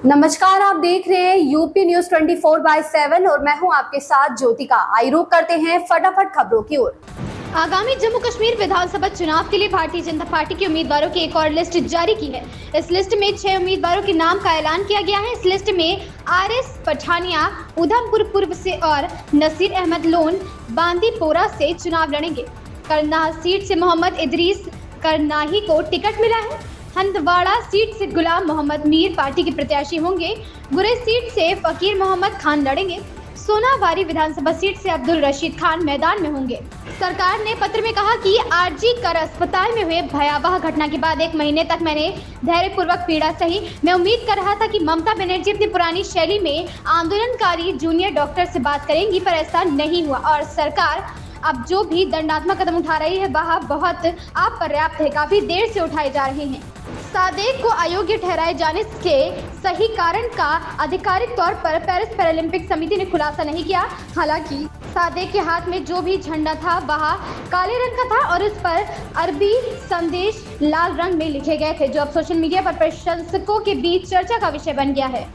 नमस्कार, आप देख रहे हैं यूपी न्यूज 24/7 और मैं हूं आपके साथ ज्योतिका। आई रुख करते हैं फटाफट खबरों की ओर। आगामी जम्मू कश्मीर विधानसभा चुनाव के लिए भारतीय जनता पार्टी के उम्मीदवारों की एक और लिस्ट जारी की है। इस लिस्ट में 6 उम्मीदवारों के नाम का ऐलान किया गया है। इस लिस्ट में आरएस पठानिया उधमपुर पूर्व से और नसीर अहमद लोन बांदीपोरा से चुनाव लड़ेंगे। करनाह सीट से मोहम्मद इदरीस करनाही को टिकट मिला है। हंदवाड़ा सीट से गुलाम मोहम्मद मीर पार्टी के प्रत्याशी होंगे। गुरेज सीट से फकीर मोहम्मद खान लड़ेंगे। सोनावारी विधानसभा सीट से अब्दुल रशीद खान मैदान में होंगे। सरकार ने पत्र में कहा कि आरजी कर अस्पताल में हुए भयावह घटना के बाद 1 महीने तक मैंने धैर्यपूर्वक पीड़ा सही। मैं उम्मीद कर रहा था कि ममता बनर्जी अपनी पुरानी शैली में आंदोलनकारी जूनियर डॉक्टर से बात करेंगी, पर ऐसा नहीं हुआ और सरकार अब जो भी दंडात्मक कदम उठा रही है वह बहुत अपर्याप्त है, काफी देर से उठाए जा रहे हैं। सादेक को अयोग्य ठहराए जाने के सही कारण का आधिकारिक तौर पर पेरिस पैरालंपिक समिति ने खुलासा नहीं किया। हालांकि सादेक के हाथ में जो भी झंडा था वह काले रंग का था और उस पर अरबी संदेश लाल रंग में लिखे गए थे, जो अब सोशल मीडिया पर प्रशंसकों के बीच चर्चा का विषय बन गया है।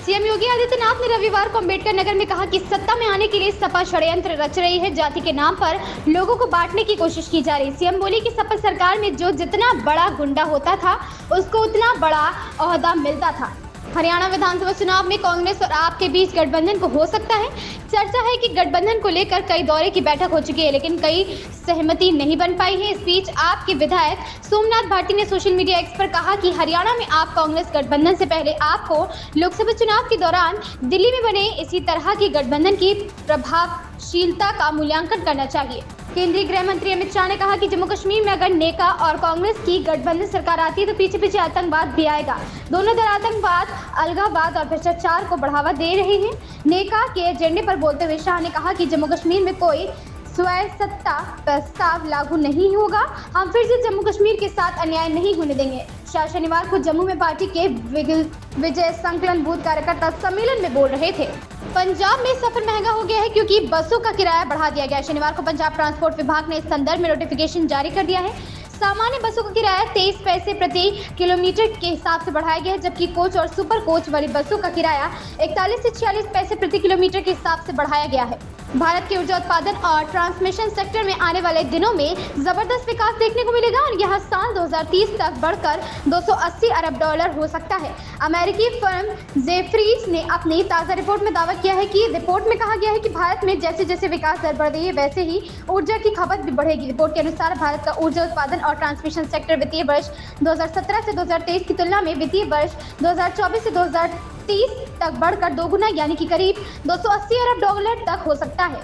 सीएम योगी आदित्यनाथ ने रविवार को अम्बेडकर नगर में कहा कि सत्ता में आने के लिए सपा षड्यंत्र रच रही है। जाति के नाम पर लोगों को बांटने की कोशिश की जा रही। सीएम बोले कि सपा सरकार में जो जितना बड़ा गुंडा होता था उसको उतना बड़ा ओहदा मिलता था। हरियाणा विधानसभा चुनाव में कांग्रेस और आप के बीच गठबंधन को हो सकता है। चर्चा है कि गठबंधन को लेकर कई दौरे की बैठक हो चुकी है, लेकिन कई सहमति नहीं बन पाई है। इस बीच आप के विधायक सोमनाथ भाटी ने सोशल मीडिया एक्स पर कहा कि हरियाणा में आप कांग्रेस गठबंधन से पहले आपको लोकसभा चुनाव के दौरान दिल्ली में बने इसी तरह की गठबंधन की प्रभावशीलता का मूल्यांकन करना चाहिए। केंद्रीय गृह मंत्री अमित शाह ने कहा कि जम्मू कश्मीर में अगर नेका और कांग्रेस की गठबंधन सरकार आती है तो पीछे पीछे आतंकवाद भी आएगा। दोनों दल आतंकवाद, अलगाववाद और भ्रष्टाचार को बढ़ावा दे रहे हैं। नेका के एजेंडे पर बोलते हुए शाह ने कहा कि जम्मू कश्मीर में कोई स्वायत्तता प्रस्ताव लागू नहीं होगा। हम फिर से जम्मू कश्मीर के साथ अन्याय नहीं होने देंगे। शाह शनिवार को जम्मू में पार्टी के विजय संकलन बूथ कार्यकर्ता सम्मेलन में बोल रहे थे। पंजाब में सफर महंगा हो गया है क्योंकि बसों का किराया बढ़ा दिया गया है। शनिवार को पंजाब ट्रांसपोर्ट विभाग ने इस संदर्भ में नोटिफिकेशन जारी कर दिया है। सामान्य बसों का किराया 23 पैसे प्रति किलोमीटर के हिसाब से बढ़ाया गया है, जबकि कोच और सुपर कोच वाली बसों का किराया 41 से 46 पैसे प्रति किलोमीटर के हिसाब से बढ़ाया गया है। भारत के ऊर्जा उत्पादन और ट्रांसमिशन सेक्टर में आने वाले दिनों में जबरदस्त विकास देखने को मिलेगा और यह साल 2030 तक बढ़कर $280 अरब हो सकता है। अमेरिकी फर्म जेफरीज ने अपनी ताज़ा रिपोर्ट में दावा किया है कि रिपोर्ट में कहा गया है कि भारत में जैसे जैसे विकास दर बढ़ रही है वैसे ही ऊर्जा की खपत भी बढ़ेगी। रिपोर्ट के अनुसार भारत का ऊर्जा उत्पादन और ट्रांसमिशन सेक्टर वित्तीय वर्ष 2017 से 2023 की तुलना में वित्तीय वर्ष 2024 से 2030 तक बढ़कर दोगुना यानी कि करीब $280 अरब तक हो सकता है।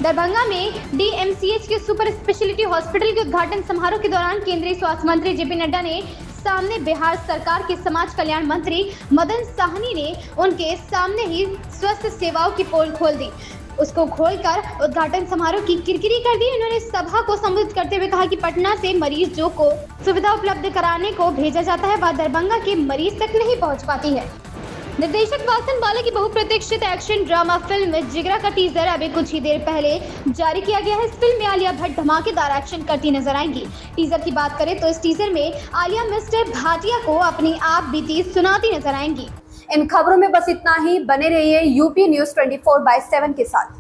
दरभंगा में डीएमसीएच के सुपर स्पेशलिटी हॉस्पिटल के उद्घाटन समारोह के दौरान केंद्रीय स्वास्थ्य मंत्री जेपी नड्डा ने सामने बिहार सरकार के समाज कल्याण मंत्री मदन साहनी ने उनके सामने ही स्वास्थ्य सेवाओं की पोल खोल दी। उसको खोलकर उद्घाटन समारोह की किरकिरी कर दी। उन्होंने सभा को संबोधित करते हुए कहा कि पटना से मरीजों को सुविधा उपलब्ध कराने को भेजा जाता है, वह दरभंगा के मरीज तक नहीं पहुंच पाती है। निर्देशक वासन बाला की बहुप्रतीक्षित एक्शन ड्रामा फिल्म जिगरा का टीजर अभी कुछ ही देर पहले जारी किया गया है। इस फिल्म में आलिया भट्ट धमाकेदार एक्शन करती नजर आएंगी। टीजर की बात करें तो इस टीजर में आलिया मिस्टर भाटिया को अपनी आप बीती सुनाती नजर आएंगी। इन खबरों में बस इतना ही। बने रहिए यूपी न्यूज 24/7 के साथ।